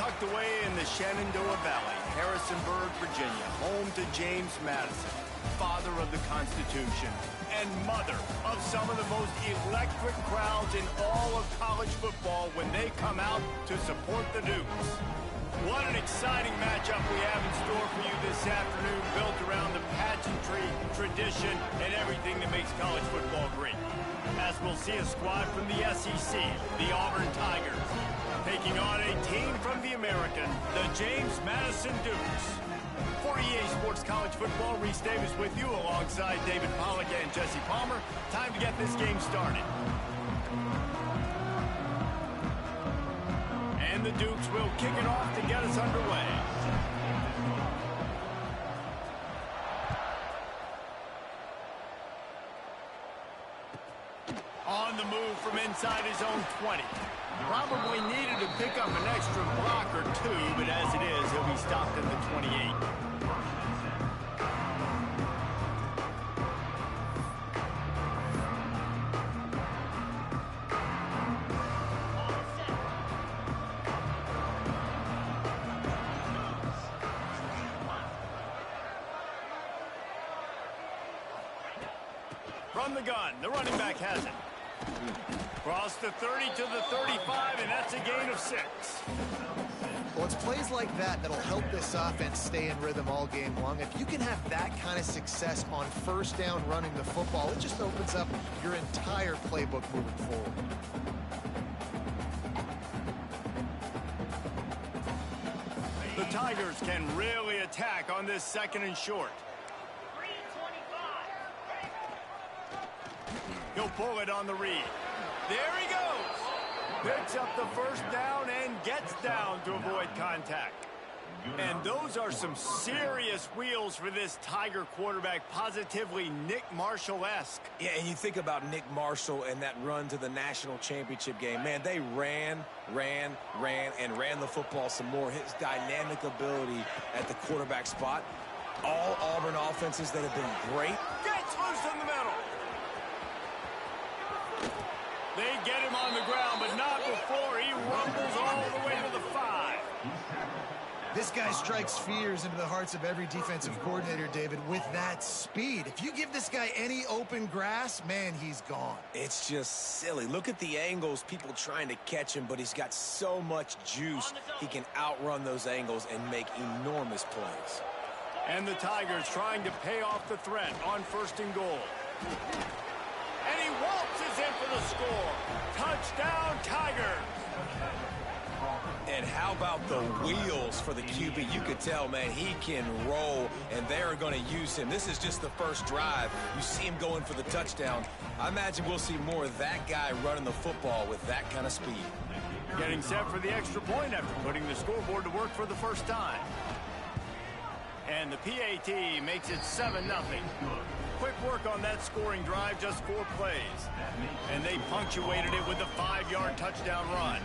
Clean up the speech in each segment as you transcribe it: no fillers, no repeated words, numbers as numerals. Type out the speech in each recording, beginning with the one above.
tucked away in the Shenandoah Valley, Harrisonburg, Virginia, home to James Madison, father of the Constitution, and mother of some of the most electric crowds in all of college football when they come out to support the Dukes. What an exciting matchup we have in store for you this afternoon, built around the pageantry, tradition, and everything that makes college football great. As we'll see a squad from the SEC, the Auburn Tigers, taking on a team from the American, the James Madison Dukes. For EA Sports College Football, Reese Davis with you alongside David Pollack and Jesse Palmer. Time to get this game started. And the Dukes will kick it off to get us underway. On the move from inside his own 20. Probably needed to pick up an extra block or two, but as it is, he'll be stopped at the 28. From the gun, the running back has it. Cross the 30 to the 35, and that's a gain of 6. Well, it's plays like that that'll help this offense stay in rhythm all game long. If you can have that kind of success on first down running the football, it just opens up your entire playbook moving forward. The Tigers can really attack on this second and short. He'll pull it on the read. There he goes. Picks up the first down and gets down to avoid contact. And those are some serious wheels for this Tiger quarterback, positively Nick Marshall-esque. Yeah, and you think about Nick Marshall and that run to the national championship game. Man, they ran the football some more. His dynamic ability at the quarterback spot. All Auburn offenses that have been great. Gets loose in the middle. They get him on the ground, but not before he rumbles all the way to the 5. This guy strikes fears into the hearts of every defensive coordinator, David, with that speed. If you give this guy any open grass, man, he's gone. It's just silly. Look at the angles, people trying to catch him, but he's got so much juice. He can outrun those angles and make enormous plays. And the Tigers trying to pay off the threat on 1st and goal. And he waltzes in for the score. Touchdown, Tigers. And how about the wheels for the QB? You could tell, man, he can roll, and they're going to use him. This is just the first drive. You see him going for the touchdown. I imagine we'll see more of that guy running the football with that kind of speed. Getting set for the extra point after putting the scoreboard to work for the first time. And the PAT makes it 7-0. Quick work on that scoring drive, just 4 plays. And they punctuated it with a 5-yard touchdown run.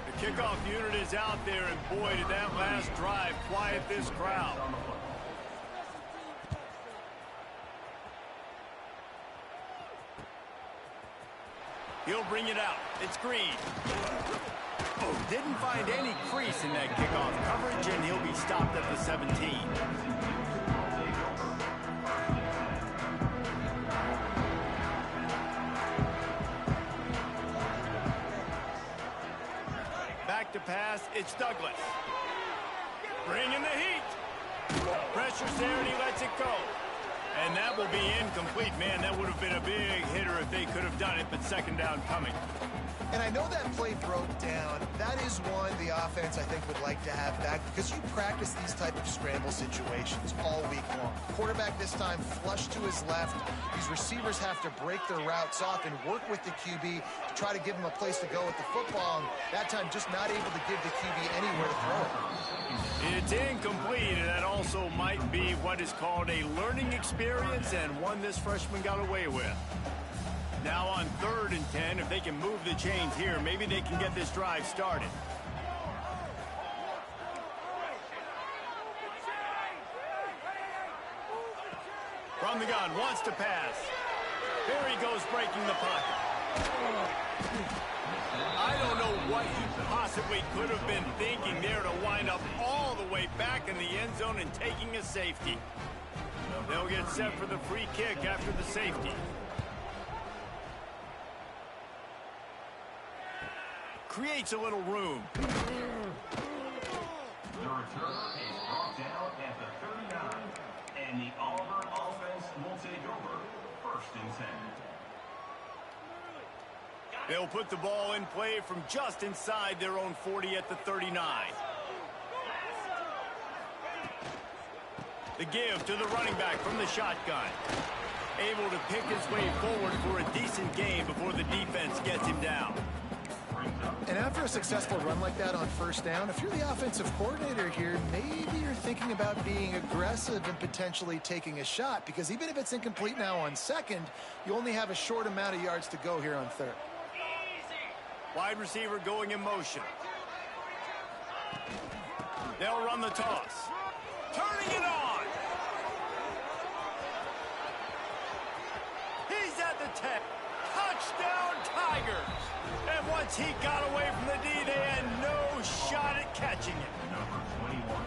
The kickoff unit is out there, and boy, did that last drive quiet this crowd. He'll bring it out. It's Green. Oh, didn't find any crease in that kickoff coverage, and he'll be stopped at the 17. Back to pass, it's Douglas. Bringing the heat. Pressure's there, and he lets it go. And that will be incomplete. Man, that would have been a big hitter if they could have done it, but second down coming. And I know that play broke down. That is one the offense, I think, would like to have back because you practice these type of scramble situations all week long. Quarterback this time flush to his left. These receivers have to break their routes off and work with the QB to try to give him a place to go with the football. And that time just not able to give the QB anywhere to throw it. It's incomplete, and that also might be what is called a learning experience and one this freshman got away with. Now on 3rd and 10, if they can move the chains here, maybe they can get this drive started. From the gun, wants to pass. There he goes, breaking the pocket. I don't know what you possibly could have been thinking there to wind up all the way back in the end zone and taking a safety. They'll get set for the free kick after the safety. Creates a little room. The return is brought down at the 39, and the Auburn offense will take over 1st and 10. They'll put the ball in play from just inside their own 40 at the 39. The give to the running back from the shotgun. Able to pick his way forward for a decent gain before the defense gets him down. And after a successful run like that on 1st down, if you're the offensive coordinator here, maybe you're thinking about being aggressive and potentially taking a shot, because even if it's incomplete now on 2nd, you only have a short amount of yards to go here on 3rd. Wide receiver going in motion. They'll run the toss. Turning it on. He's at the 10. Touchdown Tigers. And once he got away from the D, they had no shot at catching it. Number 21.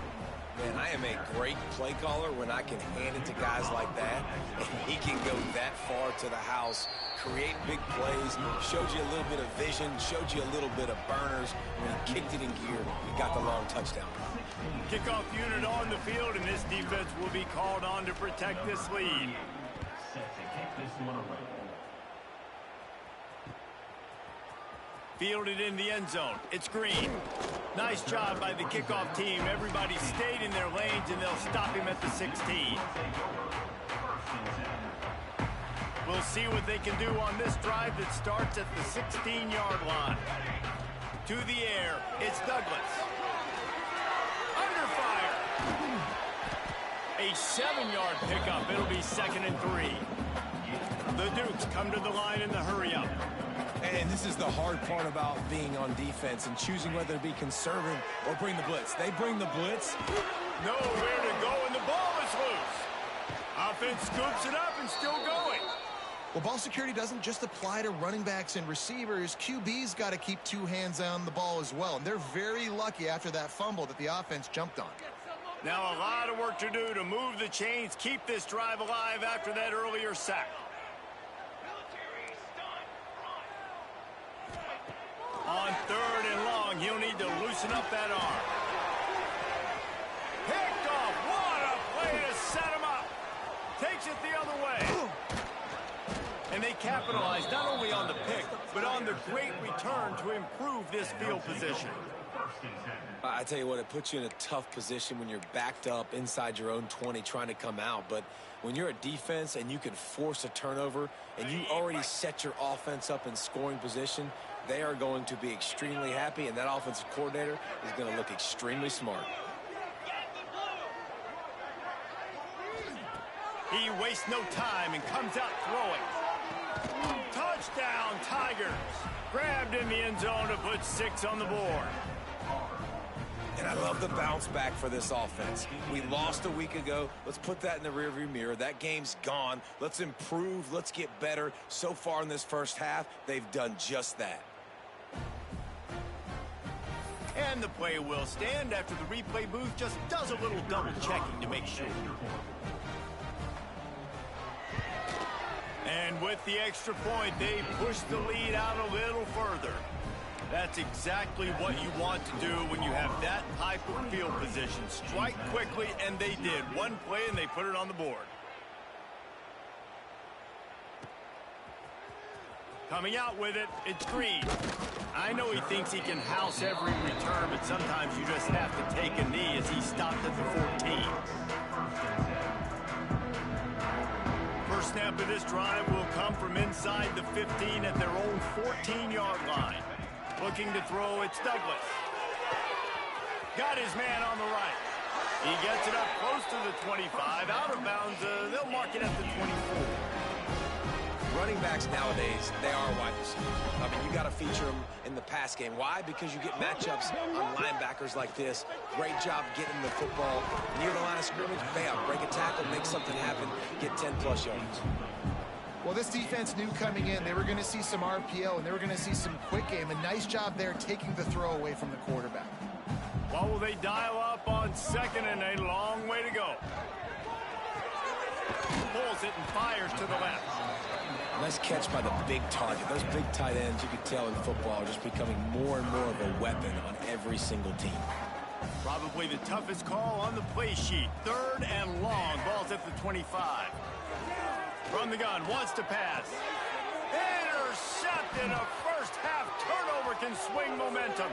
Man, I am a great play caller when I can hand it to guys like that. And he can go that far to the house, create big plays, showed you a little bit of vision, showed you a little bit of burners. When he kicked it in gear, he got the long touchdown. Kickoff unit on the field, and this defense will be called on to protect this lead. Set to kick this one away. Fielded in the end zone. It's Green. Nice job by the kickoff team. Everybody stayed in their lanes, and they'll stop him at the 16. We'll see what they can do on this drive that starts at the 16-yard line. To the air, it's Douglas. Under fire. A 7-yard pickup. It'll be 2nd and 3. The Dukes come to the line in the hurry-up. And this is the hard part about being on defense and choosing whether to be conservative or bring the blitz. They bring the blitz. Nowhere to go, and the ball is loose. Offense scoops it up and still going. Well, ball security doesn't just apply to running backs and receivers. QB's got to keep 2 hands on the ball as well. And they're very lucky after that fumble that the offense jumped on. Now a lot of work to do to move the chains, keep this drive alive after that earlier sack. On 3rd and long, he'll need to loosen up that arm. Picked off. What a play to set him up. Takes it the other way. And they capitalize not only on the pick, but on the great return to improve this field position. I tell you what, it puts you in a tough position when you're backed up inside your own 20 trying to come out. But when you're a defense and you can force a turnover and you already set your offense up in scoring position, they are going to be extremely happy, and that offensive coordinator is going to look extremely smart. He wastes no time and comes out throwing. Touchdown, Tigers. Grabbed in the end zone to put 6 on the board. And I love the bounce back for this offense. We lost a week ago. Let's put that in the rearview mirror. That game's gone. Let's improve. Let's get better. So far in this first half, they've done just that. And the play will stand after the replay booth just does a little double checking to make sure. And with the extra point, they push the lead out a little further. That's exactly what you want to do when you have that type of field position. Strike quickly, and they did. One play, and they put it on the board. Coming out with it, it's Green. I know he thinks he can house every return, but sometimes you just have to take a knee as he stopped at the 14. First snap of this drive will come from inside the 15 at their own 14-yard line. Looking to throw, it's Douglas. Got his man on the right. He gets it up close to the 25. Out of bounds, they'll mark it at the 24. Running backs nowadays, they are wide receivers. I mean, you got to feature them in the pass game. Why? Because you get matchups on linebackers like this. Great job getting the football near the line of scrimmage. Bam, break a tackle, make something happen, get 10-plus yards. Well, this defense knew coming in they were going to see some RPO and they were going to see some quick game. A nice job there taking the throw away from the quarterback. What will they dial up on second and a long way to go? Pulls it and fires to the left. Nice catch by the big target. Those big tight ends, you can tell in football, are just becoming more and more of a weapon on every single team. Probably the toughest call on the play sheet. Third and long. Ball's at the 25. From the gun, wants to pass. Intercepted. A first half turnover can swing momentum.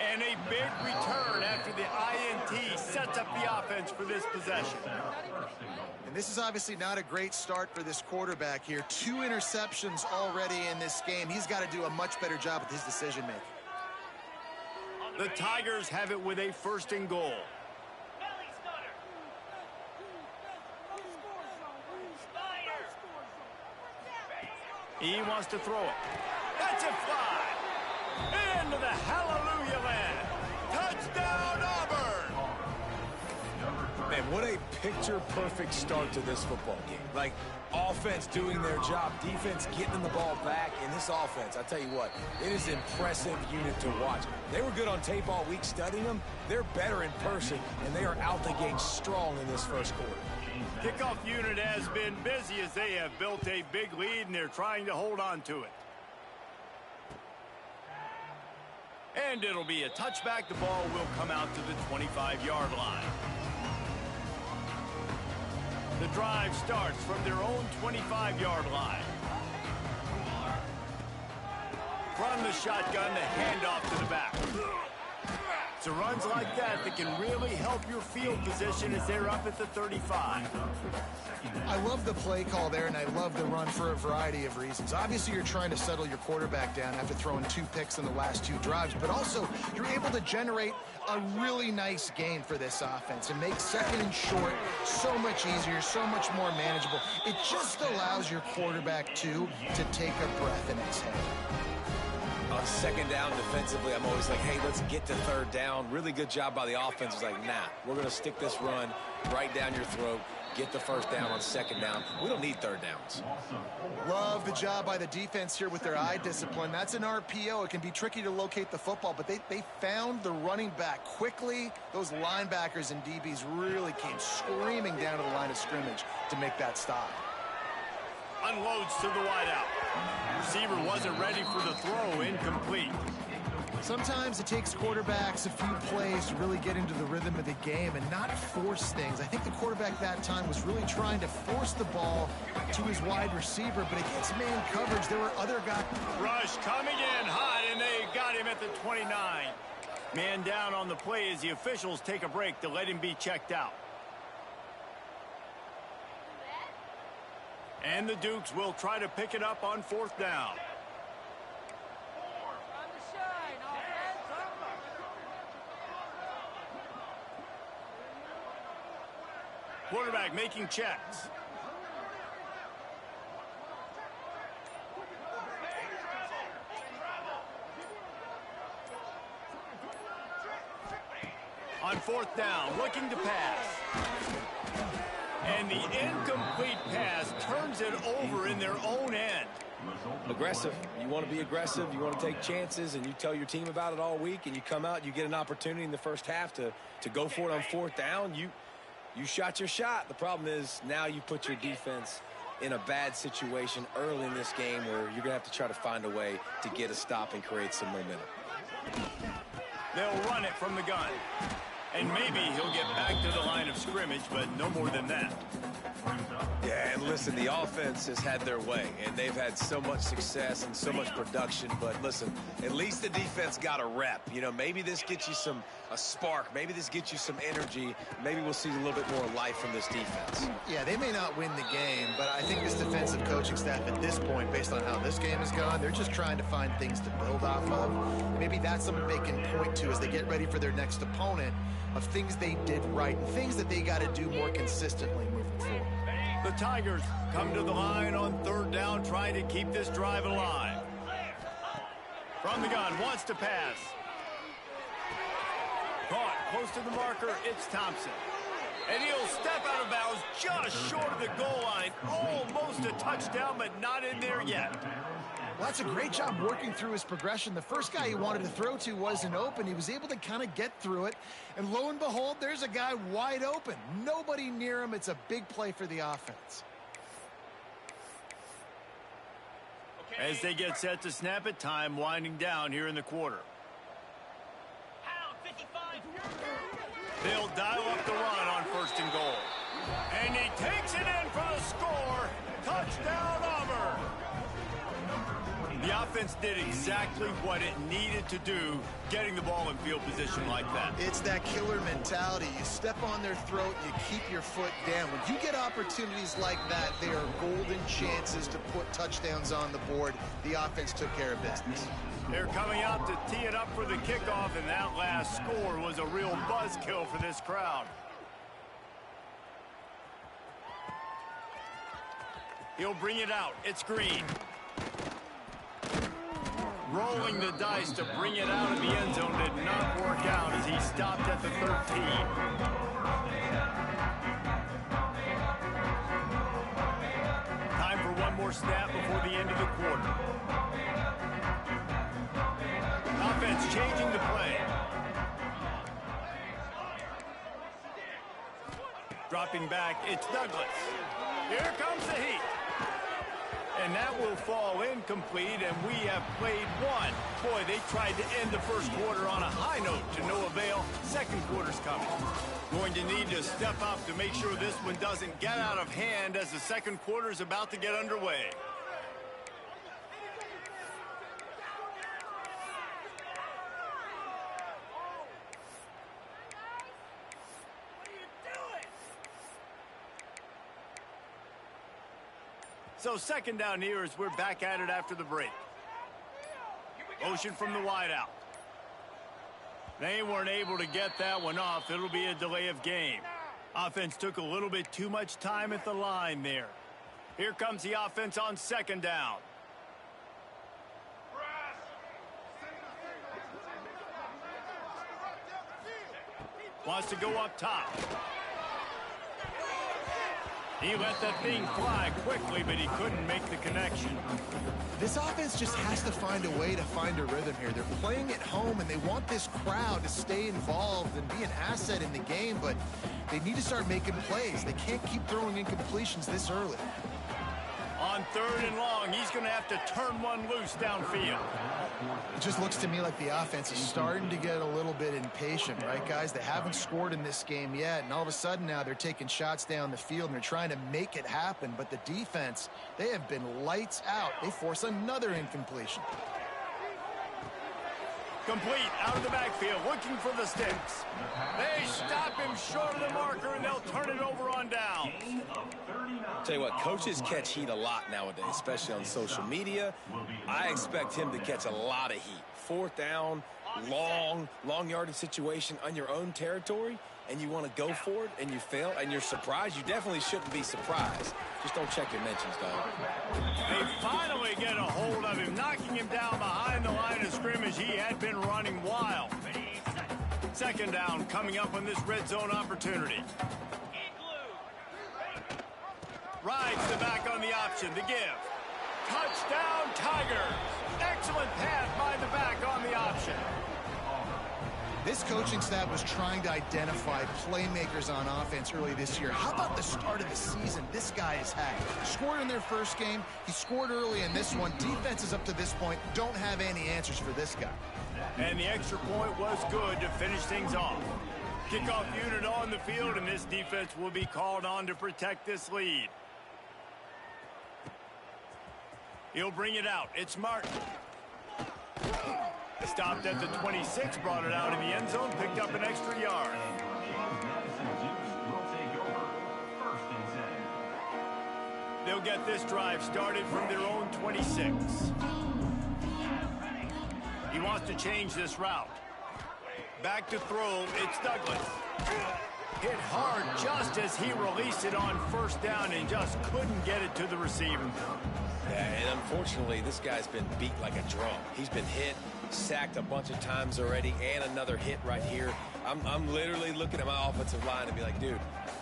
And a big return after the INT sets up the offense for this possession. And this is obviously not a great start for this quarterback here. 2 interceptions already in this game. He's got to do a much better job with his decision-making. The Tigers have it with a first and goal. He wants to throw it. That's a fly. Into the hallelujah land. Touchdown, Auburn. Man, what a picture-perfect start to this football game. Like, offense doing their job, defense getting the ball back. In this offense, I tell you what, it is an impressive unit to watch. They were good on tape all week studying them. They're better in person, and they are out the gate strong in this first quarter. Kickoff unit has been busy as they have built a big lead, and they're trying to hold on to it. And it'll be a touchback. The ball will come out to the 25-yard line. The drive starts from their own 25-yard line. From the shotgun, the handoff to the back. It's runs like that that can really help your field position as they're up at the 35. I love the play call there, and I love the run for a variety of reasons. Obviously, you're trying to settle your quarterback down after throwing 2 picks in the last 2 drives, but also you're able to generate a really nice game for this offense and make second and short so much easier, so much more manageable. It just allows your quarterback, too, to take a breath and exhale. On second down defensively, I'm always like, hey, let's get to third down. Really good job by the offense. It's like, nah, we're going to stick this run right down your throat, get the first down on second down. We don't need third downs. Love the job by the defense here with their eye discipline. That's an RPO. It can be tricky to locate the football, but they found the running back quickly. Those linebackers and DBs really came screaming down to the line of scrimmage to make that stop. Unloads to the wideout. Receiver wasn't ready for the throw. Incomplete. Sometimes it takes quarterbacks a few plays to really get into the rhythm of the game and not force things. I think the quarterback that time was really trying to force the ball to his wide receiver, but against man coverage, there were other guys. Rush coming in hot, and they got him at the 29. Man down on the play as the officials take a break to let him be checked out. And the Dukes will try to pick it up on 4th down. Quarterback making checks. On 4th down, looking to pass. And the incomplete pass turns it over in their own end. Aggressive. You want to be aggressive. You want to take chances, and you tell your team about it all week, and you come out, you get an opportunity in the first half to go for it on 4th down. You shot your shot. The problem is now you put your defense in a bad situation early in this game where you're going to have to try to find a way to get a stop and create some momentum. They'll run it from the gun. And maybe he'll get back to the line of scrimmage, but no more than that. Yeah, and listen, the offense has had their way, and they've had so much success and so much production. But listen, at least the defense got a rep. You know, maybe this gets you a spark. Maybe this gets you some energy. Maybe we'll see a little bit more life from this defense. Yeah, they may not win the game, but I think this defensive coaching staff at this point, based on how this game has gone, they're just trying to find things to build off of. Maybe that's something they can point to as they get ready for their next opponent, of things they did right and things that they got to do more consistently moving forward. The Tigers come to the line on 3rd down, trying to keep this drive alive. From the gun, wants to pass. Caught close to the marker, it's Thompson. And he'll step out of bounds just short of the goal line. Almost a touchdown, but not in there yet. Well, that's a great job working through his progression. The first guy he wanted to throw to wasn't open. He was able to kind of get through it. And lo and behold, there's a guy wide open. Nobody near him. It's a big play for the offense. As they get set to snap it, time winding down here in the quarter. They'll dial up the run on 1st and goal. And he takes it in for the score. Touchdown, Auburn. The offense did exactly what it needed to do, getting the ball in field position like that. It's that killer mentality. You step on their throat, you keep your foot down. When you get opportunities like that, they are golden chances to put touchdowns on the board. The offense took care of business. They're coming out to tee it up for the kickoff, and that last score was a real buzzkill for this crowd. He'll bring it out. It's Green. Rolling the dice to bring it out of the end zone did not work out as he stopped at the 13. Time for one more snap before the end of the quarter. Offense changing the play. Dropping back, it's Douglas. Here comes the heat. And that will fall incomplete, and we have played one. Boy, they tried to end the first quarter on a high note to no avail. Second quarter's coming. Going to need to step up to make sure this one doesn't get out of hand as the second quarter's about to get underway. So second down here as we're back at it after the break. Motion from the wideout. They weren't able to get that one off. It'll be a delay of game. Offense took a little bit too much time at the line there. Here comes the offense on second down. Wants to go up top. He let that thing fly quickly, but he couldn't make the connection. This offense just has to find a way to find a rhythm here. They're playing at home, and they want this crowd to stay involved and be an asset in the game, but they need to start making plays. They can't keep throwing incompletions this early. On 3rd and long, he's going to have to turn one loose downfield. It just looks to me like the offense is starting to get a little bit impatient, right, guys? They haven't scored in this game yet, and all of a sudden now they're taking shots down the field, and they're trying to make it happen. But the defense, they have been lights out. They force another incompletion. Complete, out of the backfield, looking for the sticks. They stop him short of the marker, and they'll turn it over on down. Tell you what, coaches catch heat a lot nowadays, especially on social media. I expect him to catch a lot of heat. 4th down, long yardage situation on your own territory, and you want to go for it, and you fail, and you're surprised. You definitely shouldn't be surprised. Just don't check your mentions, dog. They finally get a hold of him, knocking him down behind the line of scrimmage. He had been running wild. Second down coming up on this red zone opportunity. Rides the back on the option to give. Touchdown, Tigers. Excellent pass by the back on the option. This coaching staff was trying to identify playmakers on offense early this year. How about the start of the season this guy has had? Scored in their first game. He scored early in this one. Defenses up to this point don't have any answers for this guy. And the extra point was good to finish things off. Kickoff unit on the field, and this defense will be called on to protect this lead. He'll bring it out. It's Martin. Stopped at the 26, brought it out in the end zone, picked up an extra yard. They'll get this drive started from their own 26. He wants to change this route. Back to throw, it's Douglas. Hit hard just as he released it on 1st down and just couldn't get it to the receiver. Yeah, and unfortunately, this guy's been beat like a drum. He's been hit, sacked a bunch of times already, and another hit right here. I'm literally looking at my offensive line and be like, dude,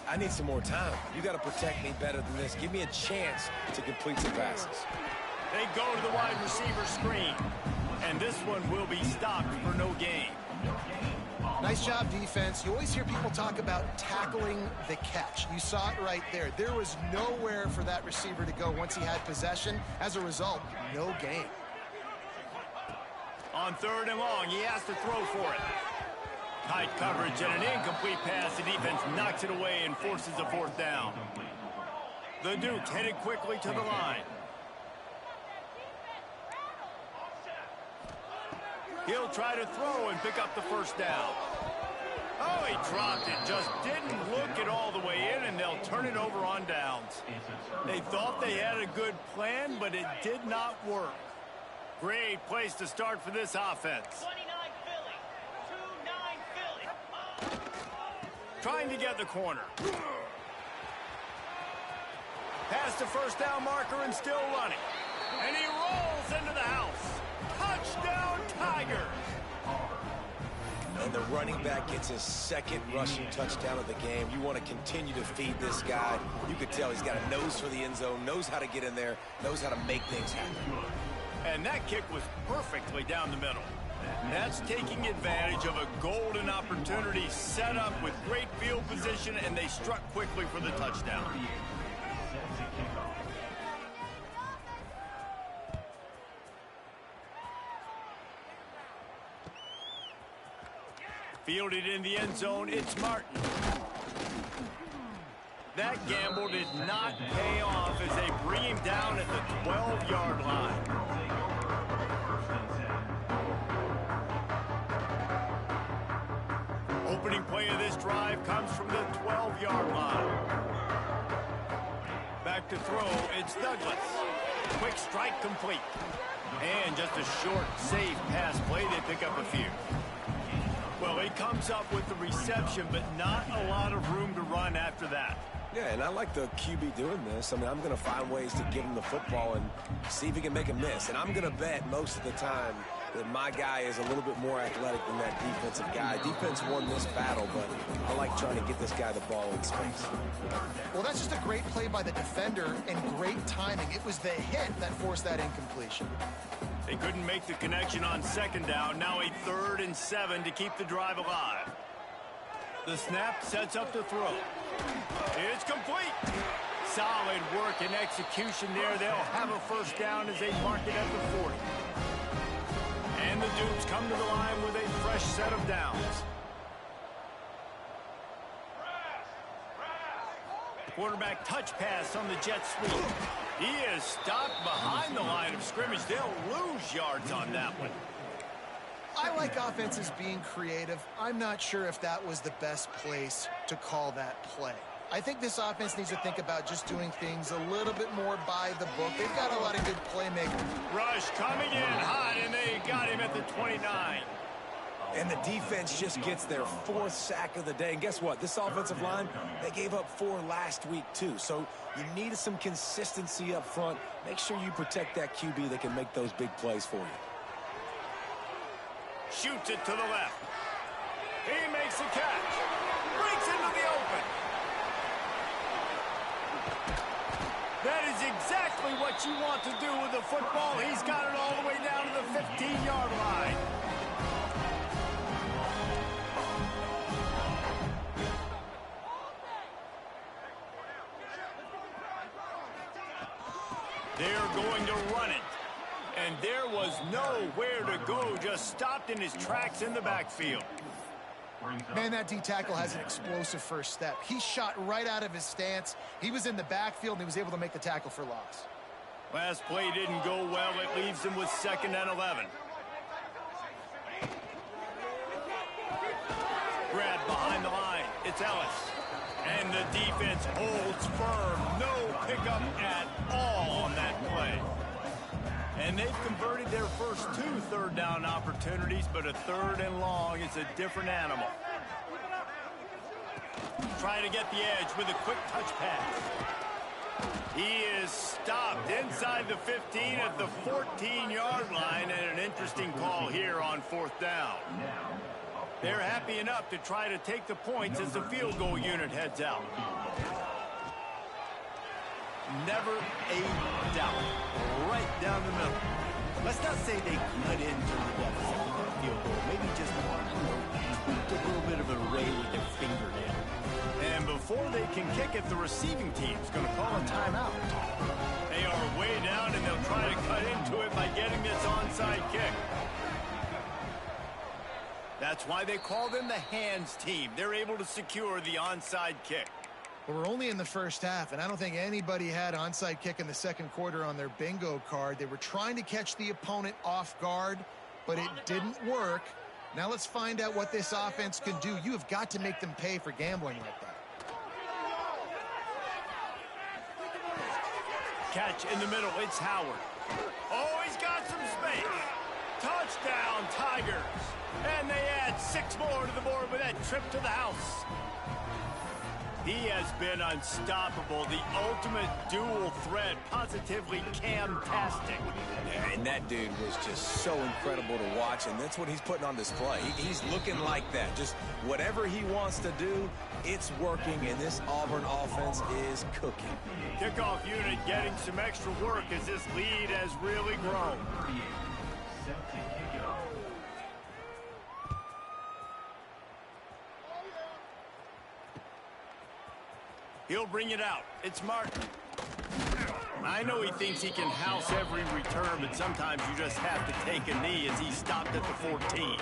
I need some more time. You got to protect me better than this. Give me a chance to complete some passes. They go to the wide receiver screen. And this one will be stopped for no gain. Nice job, defense. You always hear people talk about tackling the catch. You saw it right there. There was nowhere for that receiver to go once he had possession. As a result, no gain. On 3rd and long, he has to throw for it. Tight coverage and an incomplete pass. The defense knocks it away and forces a 4th down. The Dukes headed quickly to the line. He'll try to throw and pick up the 1st down. Oh, he dropped it. Just didn't look it all the way in, and they'll turn it over on downs. They thought they had a good plan, but it did not work. Great place to start for this offense. 29 Philly. 2-9 Philly. Trying to get the corner. Past the 1st down marker and still running. And he rolls into the house. Touchdown, Tigers! And the running back gets his 2nd rushing touchdown of the game. You want to continue to feed this guy. You could tell he's got a nose for the end zone, knows how to get in there, knows how to make things happen. And that kick was perfectly down the middle. That's taking advantage of a golden opportunity set up with great field position, and they struck quickly for the touchdown. Fielded in the end zone, it's Martin. That gamble did not pay off as they bring him down at the 12-yard line. Opening play of this drive comes from the 12-yard line. Back to throw, it's Douglas. Quick strike complete. And just a short, safe pass play, they pick up a few. Well, he comes up with the reception, but not a lot of room to run after that. Yeah, and I like the QB doing this. I mean, I'm going to find ways to give him the football and see if he can make a miss. And I'm going to bet most of the time that my guy is a little bit more athletic than that defensive guy. Defense won this battle, but I like trying to get this guy the ball in space. Well, that's just a great play by the defender and great timing. It was the hit that forced that incompletion. They couldn't make the connection on 2nd down. Now a 3rd and 7 to keep the drive alive. The snap sets up the throw. It's complete. Solid work and execution there. They'll have a 1st down as they mark it at the 40. And the Dukes come to the line with a fresh set of downs. Quarterback touch pass on the jet sweep. He is stopped behind the line of scrimmage. They'll lose yards on that one. I like offenses being creative. I'm not sure if that was the best place to call that play. I think this offense needs to think about just doing things a little bit more by the book. They've got a lot of good playmaking. Rush coming in hot, and they got him at the 29. And the defense just gets their 4th sack of the day. And guess what? This offensive line, they gave up 4 last week, too. So you need some consistency up front. Make sure you protect that QB that can make those big plays for you. Shoots it to the left. He makes the catch. Breaks into the open. That is exactly what you want to do with the football. He's got it all the way down to the 15-yard line. They're going to run it. And there was nowhere to go, just stopped in his tracks in the backfield. Man, that D-tackle has an explosive first step. He shot right out of his stance. He was in the backfield, and he was able to make the tackle for loss. Last play didn't go well. It leaves him with 2nd and 11. Grab behind the line. It's Ellis. And the defense holds firm. No pickup at all on that play. And they've converted their first 2 3rd down opportunities, but a 3rd and long is a different animal. Trying to get the edge with a quick touch pass. He is stopped inside the 15 at the 14-yard line, and an interesting call here on 4th down. They're happy enough to try to take the points as the field goal unit heads out. Never a doubt. Right down the middle. Let's not say they cut into the deficit with that field goal. Maybe just tweaked a little bit of a ray with their fingernail. And before they can kick it, the receiving team's going to call a timeout. They are way down, and they'll try to cut into it by getting this onside kick. That's why they call them the hands team. They're able to secure the onside kick. Well, we're only in the first half, and I don't think anybody had onside kick in the second quarter on their bingo card. They were trying to catch the opponent off guard, but it didn't work. Now let's find out what this offense can do. You have got to make them pay for gambling like that. Catch in the middle. It's Howard. Oh, he's got some space. Touchdown, Tigers. And they add 6 more to the board with that trip to the house. He has been unstoppable. The ultimate dual threat. Positively Cam-tastic. Yeah, and that dude was just so incredible to watch, and that's what he's putting on display. He's looking like that. Just whatever he wants to do, it's working, and this Auburn offense is cooking. Kickoff unit getting some extra work as this lead has really grown. He'll bring it out. It's Martin. I know he thinks he can house every return, but sometimes you just have to take a knee as he stopped at the 14.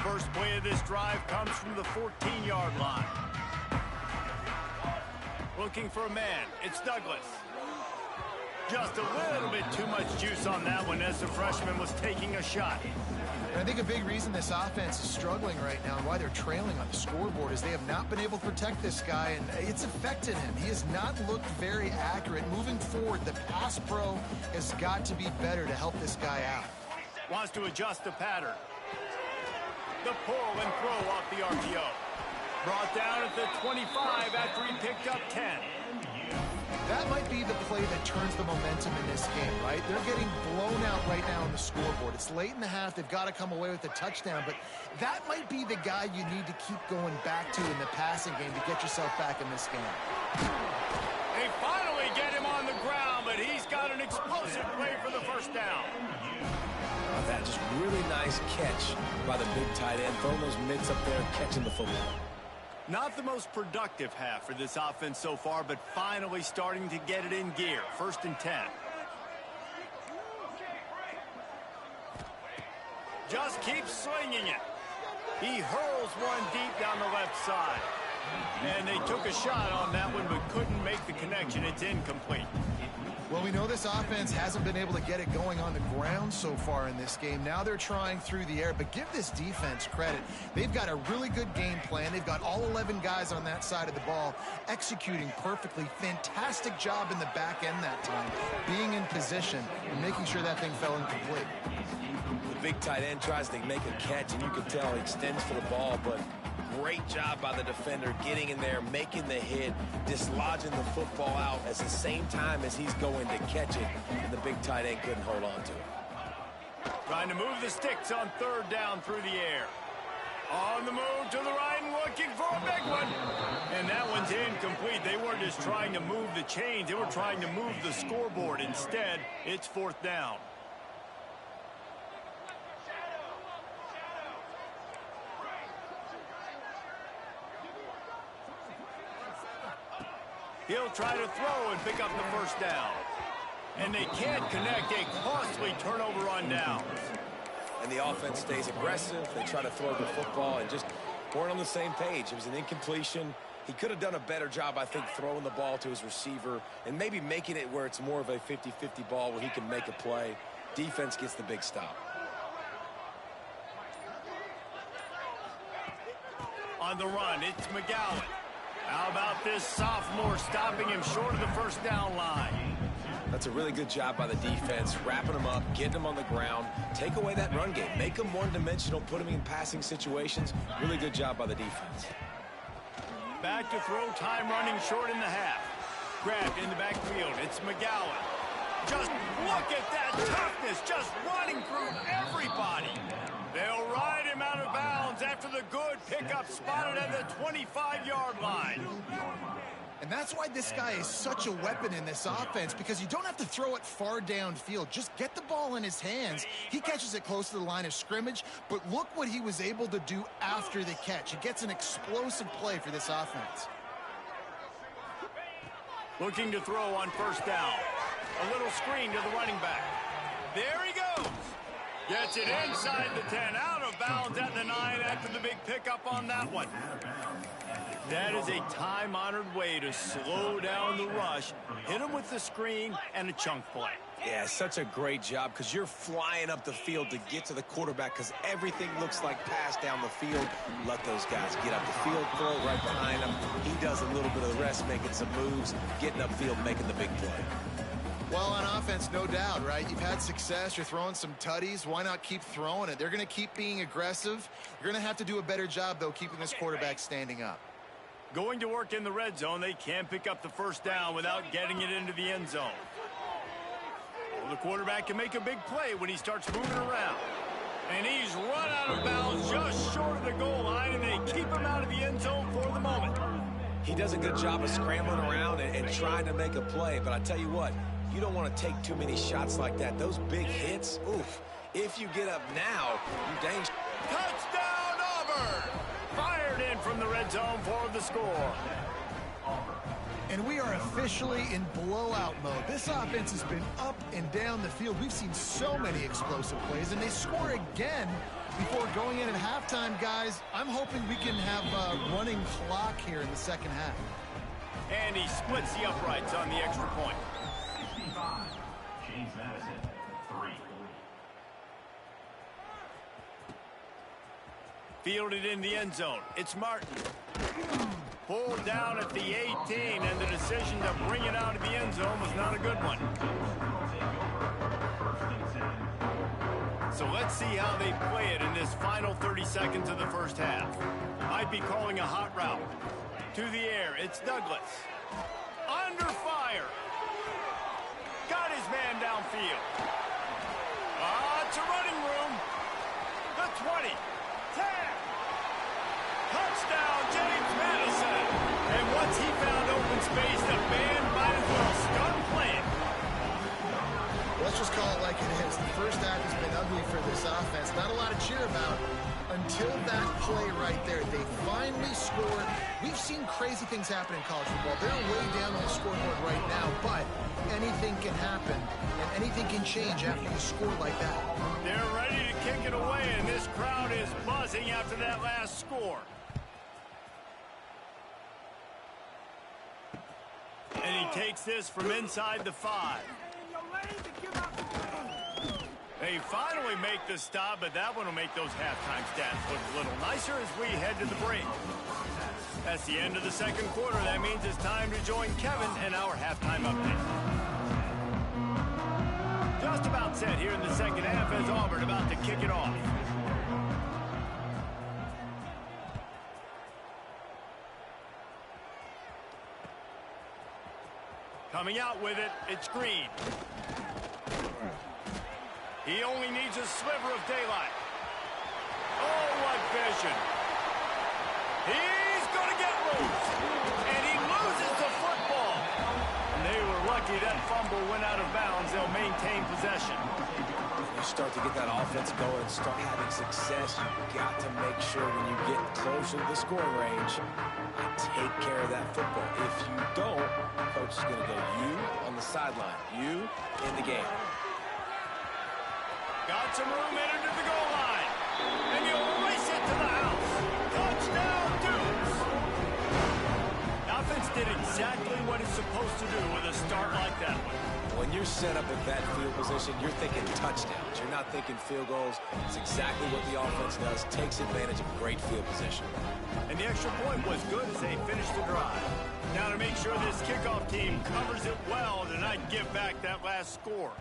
First play of this drive comes from the 14-yard line. Looking for a man. It's Douglas. Just a little bit too much juice on that one as the freshman was taking a shot. And I think a big reason this offense is struggling right now and why they're trailing on the scoreboard is they have not been able to protect this guy, and it's affected him. He has not looked very accurate. Moving forward, the pass pro has got to be better to help this guy out. Wants to adjust the pattern. The pull and throw off the RPO. Brought down at the 25 after he picked up 10. That might be the play that turns the momentum in this game, right? They're getting blown out right now on the scoreboard. It's late in the half. They've got to come away with a touchdown, but that might be the guy you need to keep going back to in the passing game to get yourself back in this game. They finally get him on the ground, but he's got an explosive play for the first down. That just really nice catch by the big tight end, throwing those mitts up there, catching the football. Not the most productive half for this offense so far, but finally starting to get it in gear. 1st and 10. Just keeps swinging it. He hurls one deep down the left side. And they took a shot on that one, but couldn't make the connection. It's incomplete. Well, we know this offense hasn't been able to get it going on the ground so far in this game. Now they're trying through the air, but give this defense credit. They've got a really good game plan. They've got all 11 guys on that side of the ball executing perfectly. Fantastic job in the back end that time, being in position and making sure that thing fell incomplete. The big tight end tries to make a catch, and you can tell he extends for the ball, but great job by the defender getting in there, making the hit, dislodging the football out at the same time as he's going to catch it, and the big tight end couldn't hold on to it. Trying to move the sticks on 3rd down through the air. On the move to the right and looking for a big one. And that one's incomplete. They weren't just trying to move the chains. They were trying to move the scoreboard. Instead, it's 4th down. He'll try to throw and pick up the 1st down. And they can't connect. A costly turnover on downs. And the offense stays aggressive. They try to throw the football and just weren't on the same page. It was an incompletion. He could have done a better job, I think, throwing the ball to his receiver and maybe making it where it's more of a 50-50 ball where he can make a play. Defense gets the big stop. On the run, it's McGowan. How about this sophomore stopping him short of the 1st down line? That's a really good job by the defense, wrapping him up, getting him on the ground, take away that run game, make him one-dimensional, put him in passing situations. Really good job by the defense. Back to throw, time running short in the half. grabbed in the backfield. It's McGowan. Just look at that toughness, just running through everybody. They'll ride him out of bounds after the good pickup spotted at the 25-yard line. And that's why this guy is such a weapon in this offense, because you don't have to throw it far downfield. Just get the ball in his hands. He catches it close to the line of scrimmage, but look what he was able to do after the catch. He gets an explosive play for this offense. Looking to throw on first down. A little screen to the running back. There he goes. Gets it inside the 10, out of bounds at the 9 after the big pickup on that one. That is a time-honored way to slow down the rush, hit him with the screen, and a chunk play. Yeah, such a great job because you're flying up the field to get to the quarterback because everything looks like pass down the field. Let those guys get up the field, throw right behind him. He does a little bit of the rest, making some moves, getting upfield, making the big play. Well, on offense, no doubt, right? You've had success. You're throwing some tutties. Why not keep throwing it? They're going to keep being aggressive. You're going to have to do a better job, though, keeping this quarterback standing up. Going to work in the red zone, they can't pick up the first down without getting it into the end zone. Well, the quarterback can make a big play when he starts moving around. And he's run out of bounds just short of the goal line, and they keep him out of the end zone for the moment. He does a good job of scrambling around and trying to make a play, but I tell you what, you don't want to take too many shots like that. Those big hits, oof. If you get up now, you dang... Touchdown, Auburn! Fired in from the red zone for the score. And we are officially in blowout mode. This offense has been up and down the field. We've seen so many explosive plays, and they score again before going in at halftime, guys. I'm hoping we can have a running clock here in the second half. And he splits the uprights on the extra point. 65, James Madison, 3. Fielded in the end zone. It's Martin. Pulled down at the 18, and the decision to bring it out of the end zone was not a good one. So let's see how they play it in this final 30 seconds of the first half. Might be calling a hot route. To the air, it's Douglas. Under fire. Got his man downfield. It's a running room. The 20. 10. Touchdown, James Madison. And once he found open space, the band might as well start playing. Let's just call it like it is. The first half has been ugly for this offense. Not a lot to cheer about until that play right there. They finally scored. We've seen crazy things happen in college football. They're way down on the scoreboard right now, but anything can happen, and anything can change after you score like that. They're ready to kick it away, and this crowd is buzzing after that last score. And he takes this from inside the 5. They finally make the stop, but that one will make those halftime stats look a little nicer as we head to the break. That's the end of the second quarter. That means it's time to join Kevin and our halftime update. Just about set here in the second half as Auburn about to kick it off. Coming out with it, it's Green. He only needs a sliver of daylight. Oh, what vision. He's going to get loose. And he loses the football. And they were lucky that fumble went out of bounds. They'll maintain possession. You start to get that offense going, start having success, you've got to make sure when you get closer to the scoring range, you take care of that football. If you don't, coach is going to go, you on the sideline, you in the game. Got some room in into the goal line. And you'll race it to the house. Touchdown, Dukes. The offense did exactly what it's supposed to do with a start like that one. When you're set up at that field position, you're thinking touchdowns. You're not thinking field goals. It's exactly what the offense does. Takes advantage of great field position. And the extra point was good as they finished the drive. Now to make sure this kickoff team covers it well to not give back that last score.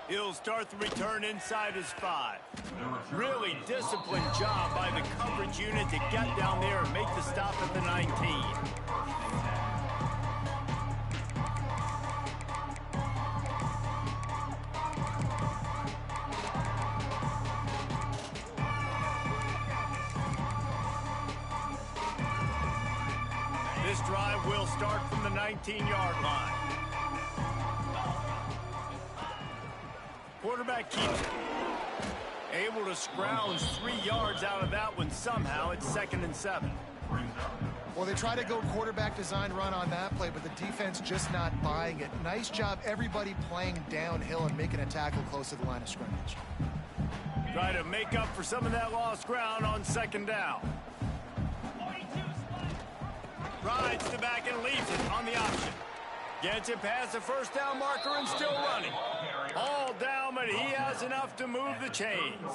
He'll start the return inside his 5. Really disciplined job by the coverage unit to get down there and make the stop at the 19. This drive will start from the 19-yard line. Quarterback keeps it. Able to scrounge 3 yards out of that one somehow. It's 2nd and 7. Well, they try to go quarterback design run on that play, but the defense just not buying it. Nice job, everybody playing downhill and making a tackle close to the line of scrimmage. Try to make up for some of that lost ground on 2nd down. Rides to back and leaves it on the option. Gets it past the first down marker and still running. All down, but he has enough to move the chains.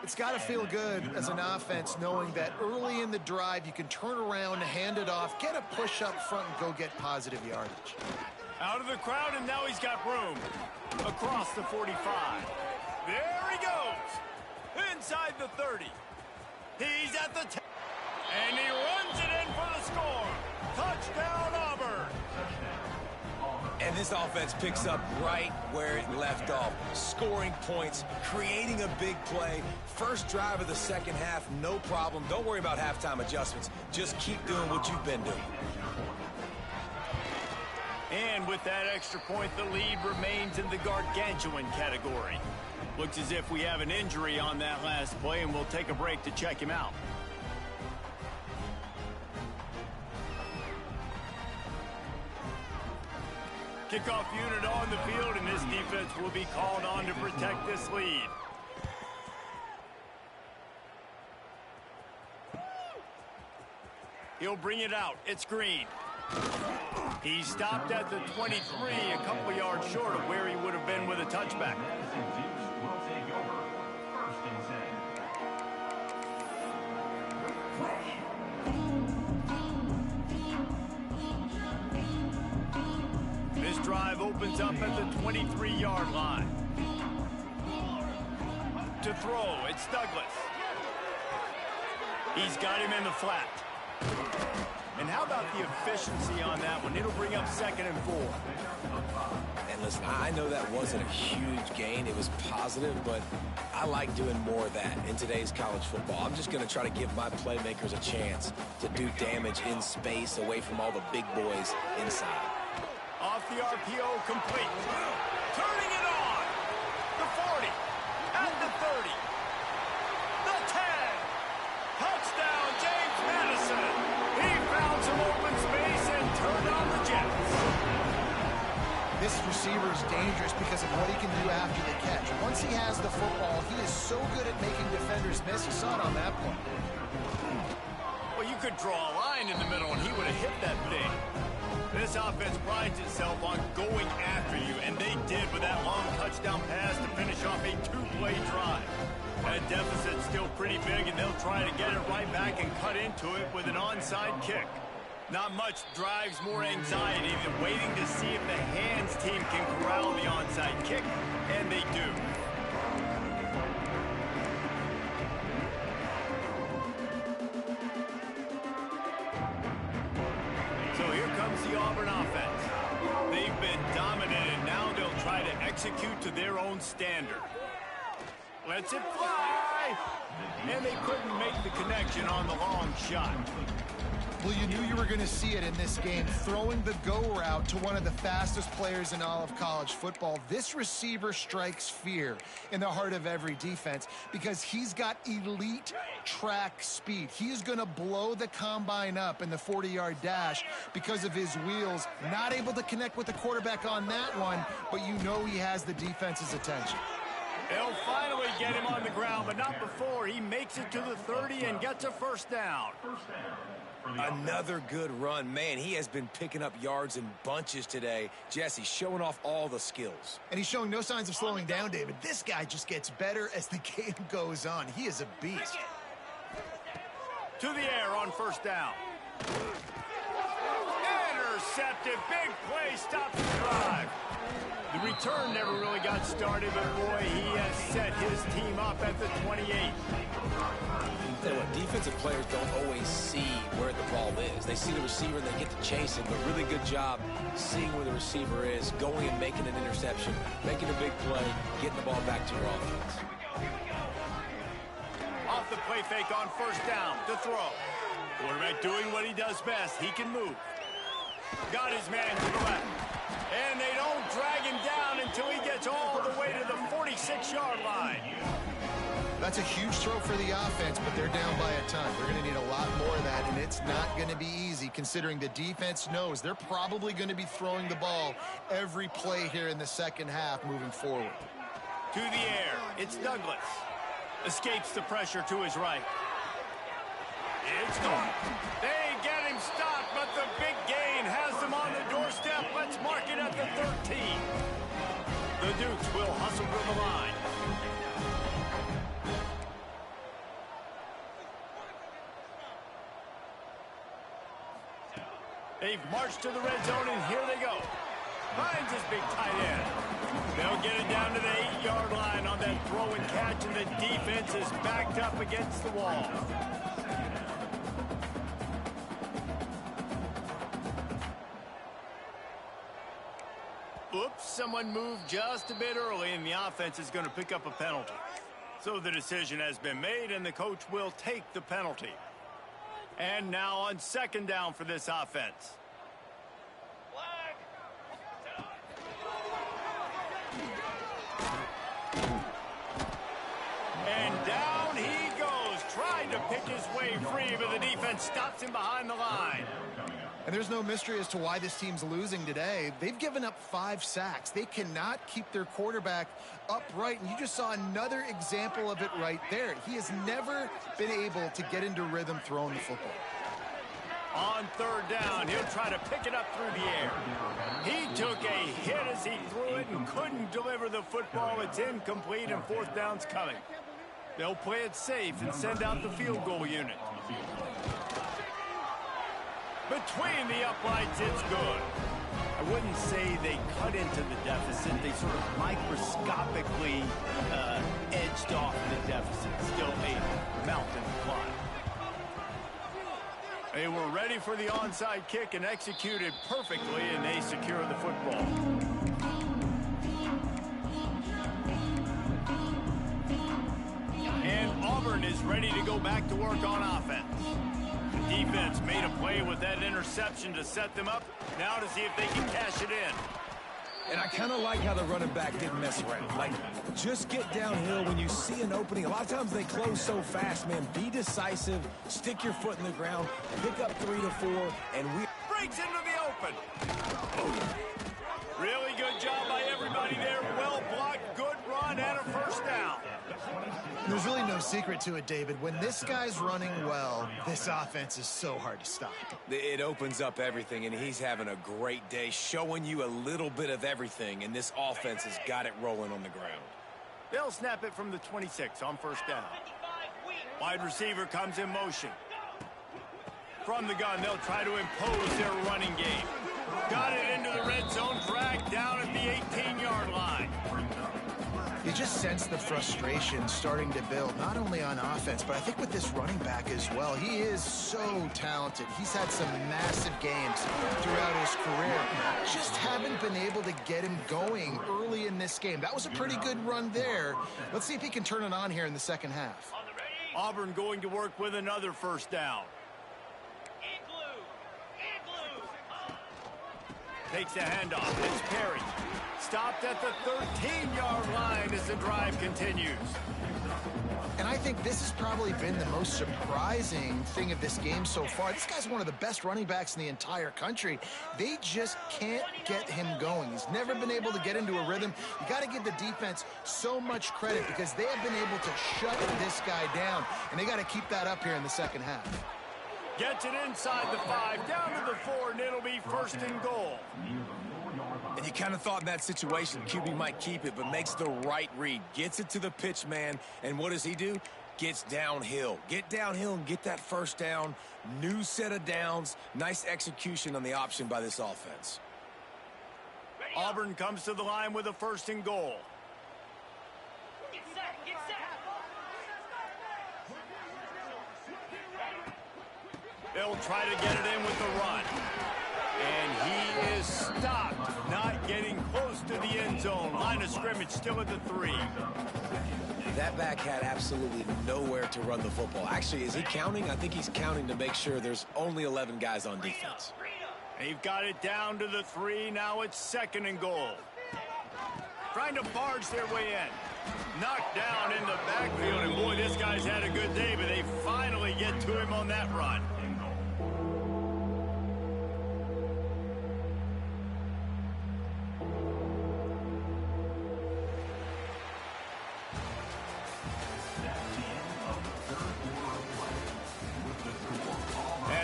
It's got to feel good as an offense knowing that early in the drive you can turn around, hand it off, get a push up front, and go get positive yardage. Out of the crowd, and now he's got room. Across the 45. There he goes. Inside the 30. He's at the 10. And he runs it in for the score. Touchdown, Auburn. And this offense picks up right where it left off. Scoring points, creating a big play. First drive of the second half, no problem. Don't worry about halftime adjustments. Just keep doing what you've been doing. And with that extra point, the lead remains in the gargantuan category. Looks as if we have an injury on that last play, and we'll take a break to check him out. Kickoff unit on the field, and this defense will be called on to protect this lead. He'll bring it out. It's Green. He stopped at the 23, a couple yards short of where he would have been with a touchback. This drive opens up at the 23-yard line. To throw, it's Douglas. He's got him in the flat. And how about the efficiency on that one? It'll bring up 2nd and 4. And listen, I know that wasn't a huge gain. It was positive, but I like doing more of that in today's college football. I'm just going to try to give my playmakers a chance to do damage in space away from all the big boys inside. Off the RPO, complete. Turning it on. The 40. At the 30. The 10. Touchdown, James Madison. He found some open space and turned on the Jets. This receiver is dangerous because of what he can do after the catch. Once he has the football, he is so good at making defenders miss. You saw it on that play. Well, you could draw a line in the middle, and he would have hit that thing. This offense prides itself on going after you, and they did with that long touchdown pass to finish off a 2-play drive. That deficit's still pretty big, and they'll try to get it right back and cut into it with an onside kick. Not much drives more anxiety than waiting to see if the hands team can corral the onside kick, and they do. So here comes the Auburn offense. They've been dominant, and now they'll try to execute to their own standard. Lets it fly! And they couldn't make the connection on the long shot. Well, you knew you were going to see it in this game, throwing the go route to one of the fastest players in all of college football. This receiver strikes fear in the heart of every defense because he's got elite track speed. He's going to blow the combine up in the 40-yard dash because of his wheels. Not able to connect with the quarterback on that one, but you know he has the defense's attention. They'll finally get him on the ground, but not before he makes it to the 30 and gets a first down. Another good run. Man, he has been picking up yards in bunches today. Jesse showing off all the skills. And he's showing no signs of slowing down, David. This guy just gets better as the game goes on. He is a beast. To the air on first down. Intercepted. Big play. Stops the drive. The return never really got started, but boy, he has set his team up at the 28. Tell you what, defensive players don't always see where the ball is. They see the receiver and they get to chase it, but really good job seeing where the receiver is, going and making an interception, making a big play, getting the ball back to your offense. Off the play fake on first down to throw. Quarterback doing what he does best. He can move. Got his man to the left. And they don't drag him down until he gets all the way to the 46-yard line. That's a huge throw for the offense, but they're down by a ton. They're going to need a lot more of that, and it's not going to be easy considering the defense knows they're probably going to be throwing the ball every play here in the second half moving forward. To the air, it's Douglas. Escapes the pressure to his right. It's gone. They get him stopped, but the big gain has them on the doorstep. Let's mark it at the 13. The Dukes will hustle to the line. They've marched to the red zone, and here they go. Finds his big tight end. They'll get it down to the 8-yard line on that throw and catch, and the defense is backed up against the wall. Oops, someone moved just a bit early, and the offense is going to pick up a penalty. So the decision has been made, and the coach will take the penalty. And now on second down for this offense. And down he goes, trying to pick his way free, but the defense stops him behind the line. And there's no mystery as to why this team's losing today. They've given up 5 sacks. They cannot keep their quarterback upright, and you just saw another example of it right there. He has never been able to get into rhythm throwing the football. On third down, he'll try to pick it up through the air. He took a hit as he threw it and couldn't deliver the football. It's incomplete, and fourth down's coming. They'll play it safe and send out the field goal unit. Between the uprights, it's good. I wouldn't say they cut into the deficit. They sort of microscopically edged off the deficit. Still a mountain to climb. They were ready for the onside kick and executed perfectly, and they secure the football. And Auburn is ready to go back to work on offense. The defense made a play with that interception to set them up. Now to see if they can cash it in. And I kind of like how the running back didn't mess around. Like, just get downhill when you see an opening. A lot of times they close so fast, man. Be decisive, stick your foot in the ground, pick up 3 to 4, and we... Breaks into the open. Really good job by everybody there. Well blocked, good run, and a first down. There's really no secret to it, David. When this guy's running well, this offense is so hard to stop. It opens up everything, and he's having a great day, showing you a little bit of everything, and this offense has got it rolling on the ground. They'll snap it from the 26 on first down. Wide receiver comes in motion. From the gun, they'll try to impose their running game. Got it into the red zone, dragged down at the 18-yard line. You just sense the frustration starting to build, not only on offense, but I think with this running back as well. He is so talented. He's had some massive games throughout his career. Just haven't been able to get him going early in this game. That was a pretty good run there. Let's see if he can turn it on here in the second half. Auburn going to work with another first down. Takes a handoff. It's Perry. Stopped at the 13-yard line as the drive continues. And I think this has probably been the most surprising thing of this game so far. This guy's one of the best running backs in the entire country. They just can't get him going. He's never been able to get into a rhythm. You got to give the defense so much credit because they have been able to shut this guy down, and they got to keep that up here in the second half. Gets it inside the 5, down to the 4, and it'll be first and goal. And you kind of thought in that situation QB might keep it, but makes the right read. Gets it to the pitch man, and what does he do? Gets downhill. Get downhill and get that first down. New set of downs. Nice execution on the option by this offense. Auburn comes to the line with a 1st and goal. Get set, get set. They'll try to get it in with the run. And he is stopped, not getting close to the end zone. Line of scrimmage still at the 3. That back had absolutely nowhere to run the football. Actually, is he counting? I think he's counting to make sure there's only 11 guys on defense. They've got it down to the 3. Now it's 2nd and goal. Trying to barge their way in. Knocked down in the backfield. And boy, this guy's had a good day, but they finally get to him on that run.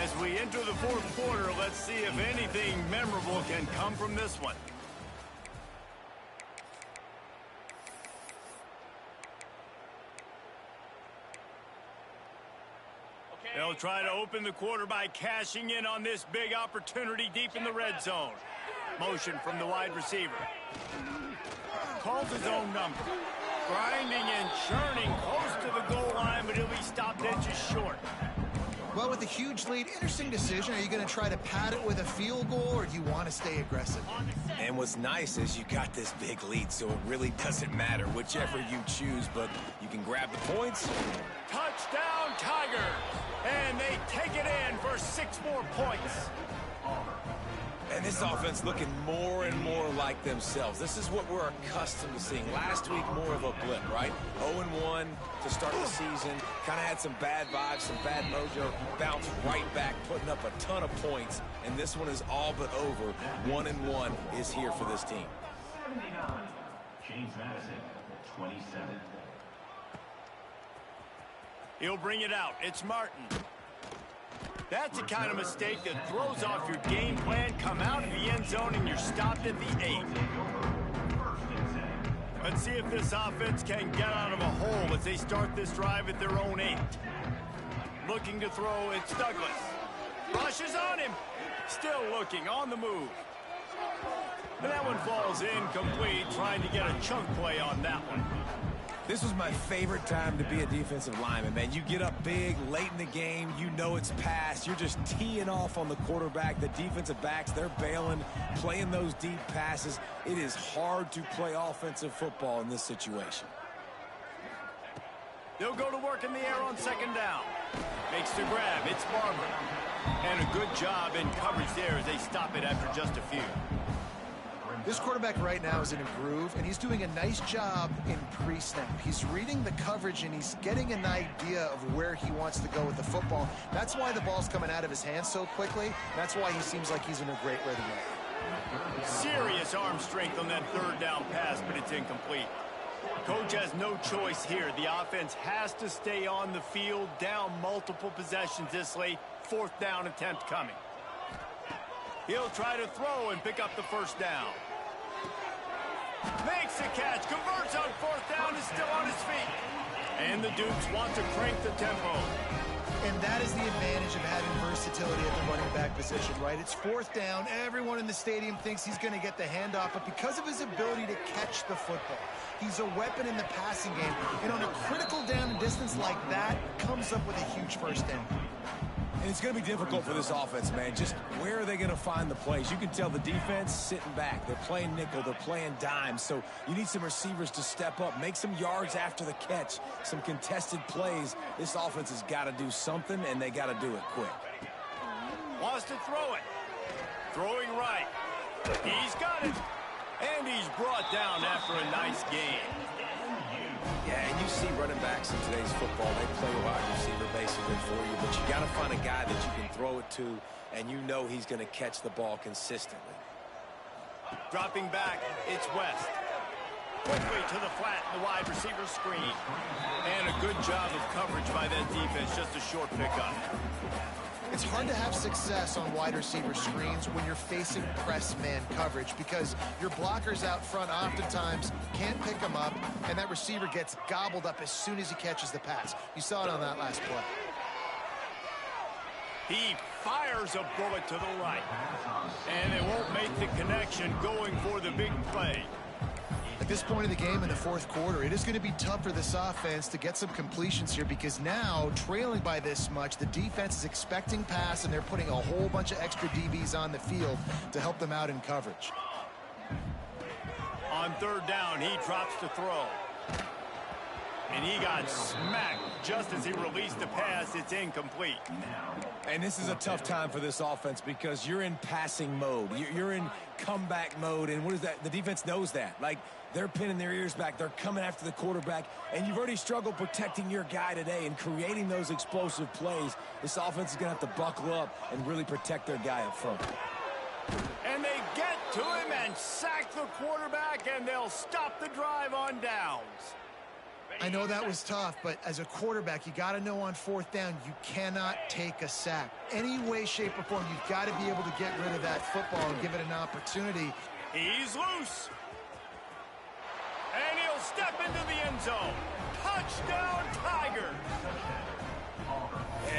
As we enter the 4th quarter, let's see if anything memorable can come from this one. They'll try to open the quarter by cashing in on this big opportunity deep in the red zone. Motion from the wide receiver. Calls his own number. Grinding and churning close to the goal line, but he'll be stopped inches short. Well, with a huge lead, interesting decision. Are you going to try to pad it with a field goal, or do you want to stay aggressive? And what's nice is you got this big lead, so it really doesn't matter whichever you choose, but you can grab the points. Touchdown, Tigers! And they take it in for 6 more points. And this offense looking more and more like themselves. This is what we're accustomed to seeing. Last week, more of a blip, right? 0-1 to start the season. Kind of had some bad vibes, some bad mojo. Bounced right back, putting up a ton of points. And this one is all but over. 1-1 is here for this team. 79. James Madison, 27. He'll bring it out. It's Martin. That's the kind of mistake that throws off your game plan. Come out of the end zone and you're stopped at the 8. Let's see if this offense can get out of a hole as they start this drive at their own 8. Looking to throw, it's Douglas. Rushes on him. Still looking, on the move. And that one falls incomplete, trying to get a chunk play on that one. This was my favorite time to be a defensive lineman, man. You get up big, late in the game, you know it's past. You're just teeing off on the quarterback. The defensive backs, they're bailing, playing those deep passes. It is hard to play offensive football in this situation. They'll go to work in the air on 2nd down. Makes the grab. It's Barber. And a good job in coverage there as they stop it after just a few. This quarterback right now is in a groove, and he's doing a nice job in pre-snap. He's reading the coverage, and he's getting an idea of where he wants to go with the football. That's why the ball's coming out of his hands so quickly. That's why he seems like he's in a great rhythm. Serious arm strength on that 3rd down pass, but it's incomplete. Coach has no choice here. The offense has to stay on the field, down multiple possessions this late. 4th down attempt coming. He'll try to throw and pick up the 1st down. Makes the catch, converts on 4th down, is still on his feet. And the Dukes want to crank the tempo. And that is the advantage of having versatility at the running back position, right? It's 4th down. Everyone in the stadium thinks he's going to get the handoff, but because of his ability to catch the football, he's a weapon in the passing game. And on a critical down and distance like that, comes up with a huge 1st down. And it's going to be difficult for this offense, man. Just where are they going to find the plays? You can tell the defense sitting back. They're playing nickel. They're playing dime. So you need some receivers to step up, make some yards after the catch, some contested plays. This offense has got to do something, and they got to do it quick. Wants to throw it. Throwing right. He's got it. And he's brought down after a nice game. Yeah, and you see running backs in today's football, they play a wide receiver basically for you, but you got to find a guy that you can throw it to, and you know he's going to catch the ball consistently. Dropping back, it's West. Quickly to the flat, the wide receiver screen. And a good job of coverage by that defense, just a short pickup. It's hard to have success on wide receiver screens when you're facing press man coverage because your blockers out front oftentimes can't pick them up, and that receiver gets gobbled up as soon as he catches the pass. You saw it on that last play. He fires a bullet to the right. And they won't make the connection going for the big play. At this point of the game in the fourth quarter, it is going to be tough for this offense to get some completions here because now, trailing by this much, the defense is expecting pass, and they're putting a whole bunch of extra DBs on the field to help them out in coverage. On third down, he drops to throw. And he got smacked just as he released the pass. It's incomplete. And this is a tough time for this offense because you're in passing mode. You're in comeback mode. And what is that? The defense knows that. Like, they're pinning their ears back. They're coming after the quarterback. And you've already struggled protecting your guy today and creating those explosive plays. This offense is going to have to buckle up and really protect their guy up front. And they get to him and sack the quarterback, and they'll stop the drive on downs. I know that was tough, but as a quarterback, you got to know on fourth down, you cannot take a sack. Any way, shape, or form, you've got to be able to get rid of that football and give it an opportunity. He's loose. And he'll step into the end zone. Touchdown, Tigers.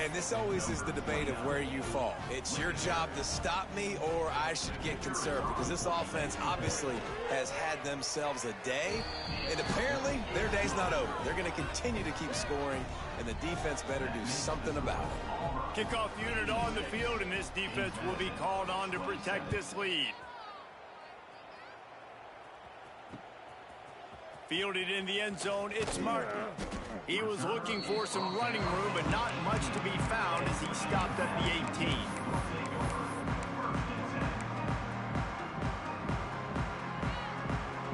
And this always is the debate of where you fall. It's your job to stop me, or I should get conservative, because this offense obviously has had themselves a day, and apparently their day's not over. They're going to continue to keep scoring, and the defense better do something about it. Kickoff unit on the field, and this defense will be called on to protect this lead. Fielded in the end zone, it's Martin. He was looking for some running room, but not much to be found as he stopped at the 18.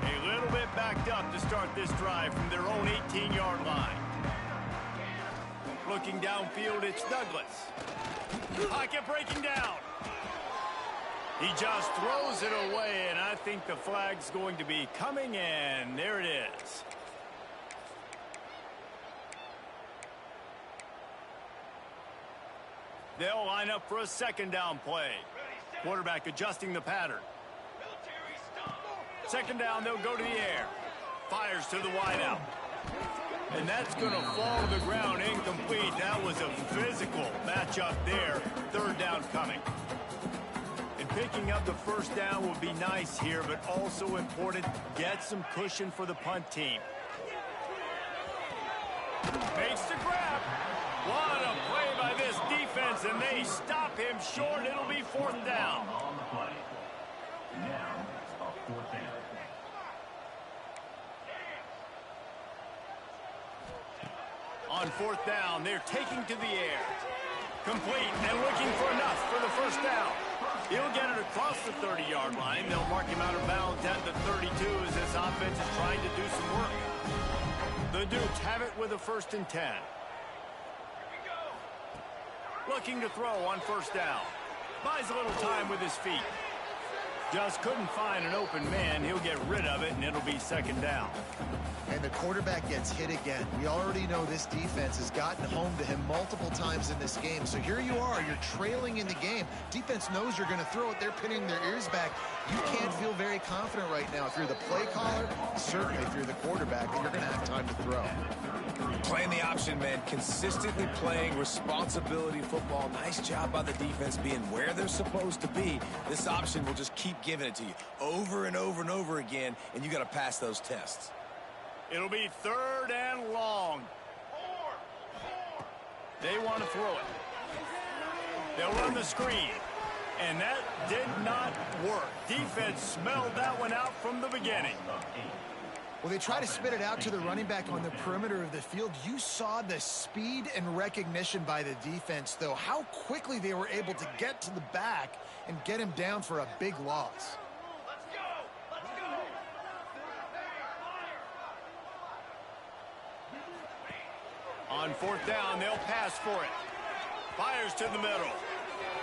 A little bit backed up to start this drive from their own 18-yard line. Looking downfield, it's Douglas. Pocket breaking down. He just throws it away, and I think the flag's going to be coming in. There it is. They'll line up for a second down play. Quarterback adjusting the pattern. Second down, they'll go to the air. Fires to the wideout. And that's going to fall to the ground incomplete. That was a physical matchup there. Third down coming. And picking up the first down would be nice here, but also important, get some cushion for the punt team. Makes the grab. What a play by this defense, and they stop him short. It'll be fourth down. On the play. Now, a fourth down. On fourth down, they're taking to the air. Complete and looking for enough for the first down. He'll get it across the 30-yard line. They'll mark him out of bounds at the 32 as this offense is trying to do some work. The Dukes have it with a 1st and 10. Looking to throw on first down. Buys a little time with his feet. Just couldn't find an open man. He'll get rid of it, and it'll be second down. And the quarterback gets hit again. We already know this defense has gotten home to him multiple times in this game. So here you are. You're trailing in the game. Defense knows you're going to throw it. They're pinning their ears back. You can't feel very confident right now. If you're the play caller, certainly if you're the quarterback, that you're going to have time to throw. Playing the option, man. Consistently playing responsibility football. Nice job by the defense being where they're supposed to be. This option will just keep giving it to you over and over and over again, and you got to pass those tests. It'll be third and long. They want to throw it. They'll run the screen. And that did not work. Defense smelled that one out from the beginning. Well, they try to spit it out to the running back on the perimeter of the field. You saw the speed and recognition by the defense, though. How quickly they were able to get to the back and get him down for a big loss. On fourth down, they'll pass for it. Fires to the middle.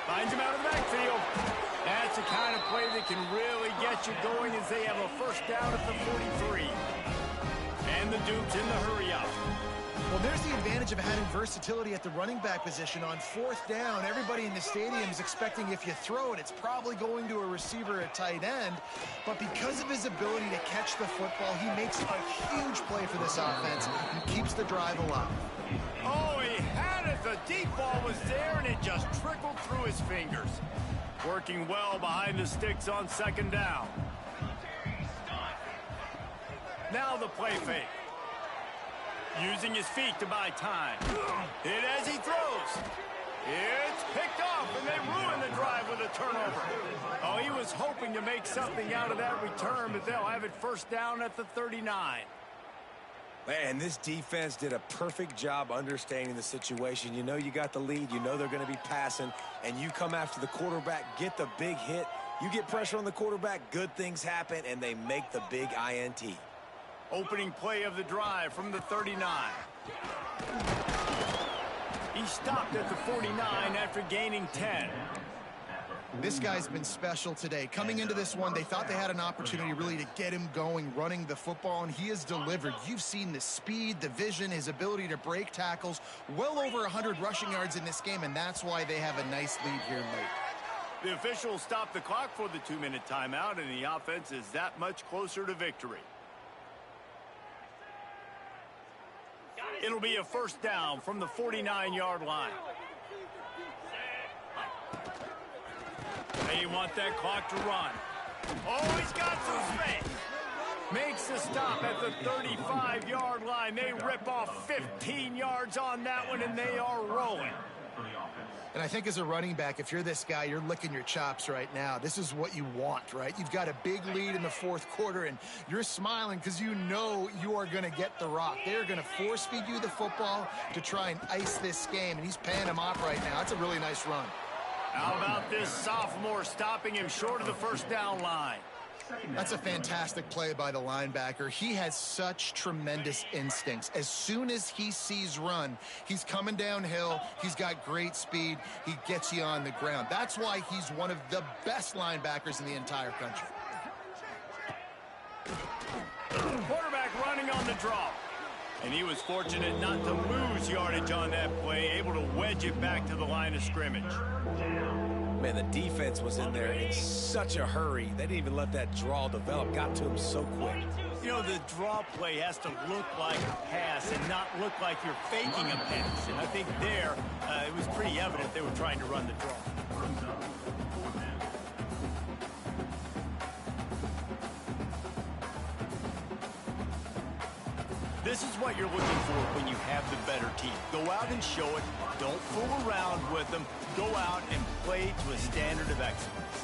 Finds him out of the backfield. That's the kind of play that can really get you going as they have a first down at the 43. And the Dukes in the hurry up. Well, there's the advantage of having versatility at the running back position. On fourth down, everybody in the stadium is expecting if you throw it, it's probably going to a receiver at tight end. But because of his ability to catch the football, he makes a huge play for this offense and keeps the drive alive. Oh, he had it. The deep ball was there, and it just trickled through his fingers. Working well behind the sticks on second down. Now the play fake. Using his feet to buy time. Hit as he throws. It's picked off, and they ruin the drive with a turnover. Oh, he was hoping to make something out of that return, but they'll have it first down at the 39. Man, this defense did a perfect job understanding the situation. You know you got the lead. You know they're going to be passing, and you come after the quarterback, get the big hit. You get pressure on the quarterback, good things happen, and they make the big INT. Opening play of the drive from the 39. He stopped at the 49 after gaining 10. This guy's been special today. Coming into this one, they thought they had an opportunity really to get him going, running the football, and he has delivered. You've seen the speed, the vision, his ability to break tackles. Well over 100 rushing yards in this game, and that's why they have a nice lead here late. The officials stopped the clock for the 2-minute timeout, and the offense is that much closer to victory. It'll be a first down from the 49-yard line. They want that clock to run. Oh, he's got some space. Makes the stop at the 35-yard line. They rip off 15 yards on that one, and they are rolling. And I think as a running back, if you're this guy, you're licking your chops right now. This is what you want, right? You've got a big lead in the fourth quarter, and you're smiling because you know you are going to get the rock. They're going to force-feed you the football to try and ice this game, and he's paying him off right now. That's a really nice run. How about this sophomore stopping him short of the first down line? That's a fantastic play by the linebacker. He has such tremendous instincts. As soon as he sees run, he's coming downhill. He's got great speed. He gets you on the ground. That's why he's one of the best linebackers in the entire country. Quarterback running on the draw. And he was fortunate not to lose yardage on that play, able to wedge it back to the line of scrimmage. Man, the defense was in there in such a hurry. They didn't even let that draw develop. Got to him so quick. You know, the draw play has to look like a pass and not look like you're faking a pass. And I think there, it was pretty evident they were trying to run the draw. This is what you're looking for when you have the better team. Go out and show it. Don't fool around with them. Go out and play to a standard of excellence.